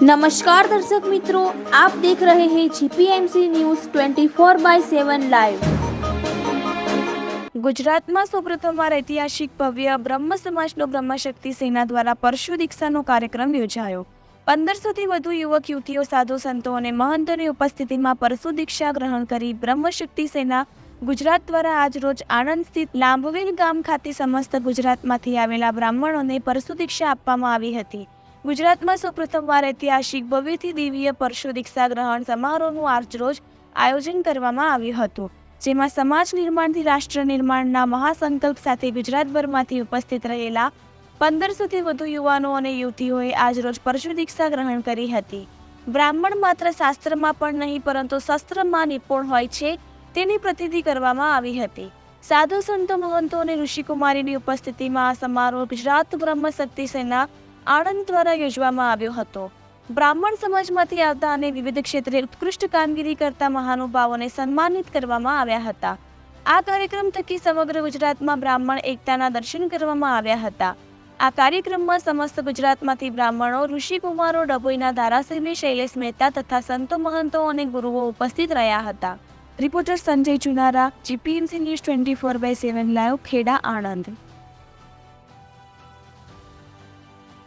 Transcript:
नमस्कार दर्शक मित्रों, आप देख रहे हैं जीपीएमसी न्यूज़ 24/7 लाइव। ગુજરાતમાં સૌપ્રથમવાર ઐતિહાસિક ભવ્ય બ્રહ્મ સમાજનો બ્રહ્મશક્તિ સેના દ્વારા પરશુ દીક્ષાનો કાર્યક્રમ યોજાયો। 1500થી વધુ યુવક યુવતીઓ, સાધુ સંતો અને મહંતોની ઉપસ્થિતિમાં પરશુ દીક્ષા ગ્રહણ કરી બ્રહ્મશક્તિ સેના ગુજરાત દ્વારા આજરોજ આણંદ સ્થિત લાંબવેલ ગામ ખાતે સમસ્ત ગુજરાતમાંથી આવેલા બ્રાહ્મણોને પરશુ દીક્ષા આપવામાં આવી હતી। ગુજરાતમાં સૌપ્રથમવાર ઐતિહાસિક ભવ્યથી દિવ્ય પરશુ દીક્ષા ગ્રહણ સમારોહનું આજરોજ આયોજન કરવામાં આવ્યું હતું, જેમાં સમાજ નિર્માણથી રાષ્ટ્ર નિર્માણના મહાસંકલ્પ સાથે ગુજરાતભરમાંથી ઉપસ્થિત રહેલા 1500થી વધુ યુવાનો અને યુવતીઓએ આજરોજ પરશુ દીક્ષા ગ્રહણ કરી હતી। બ્રાહ્મણ માત્ર શાસ્ત્રમાં પણ નહીં પરંતુ શસ્ત્રમાં નિપુણ હોય છે તેની પ્રતિતિ કરવામાં આવી હતી। સાધુ સંતો, મહંતો અને ઋષિકુમારીની ઉપસ્થિતિમાં આ સમારોહ ગુજરાત બ્રહ્મશક્તિ સેના આણંદ દ્વારા યોજવામાં આવ્યો હતો। બ્રાહ્મણ સમાજમાંથી આવતા અને વિવિધ ક્ષેત્રે ઉત્કૃષ્ટ કામગીરી કરતા મહાનુભાવોને સન્માનિત કરવામાં આવ્યા હતા। આ કાર્યક્રમ થકી સમગ્ર ગુજરાતમાં બ્રાહ્મણ એકતાના દર્શન કરવામાં આવ્યા હતા। આ કાર્યક્રમમાં સમસ્ત ગુજરાતમાંથી બ્રાહ્મણો, ઋષિકુમારો, ડભોઈના ધારાસભ્ય શૈલેષ મહેતા તથા સંતો, મહંતો અને ગુરુઓ ઉપસ્થિત રહ્યા હતા। Reporter Sanjay Chunara, GPMC news 24/7 live, Kheda, Anand.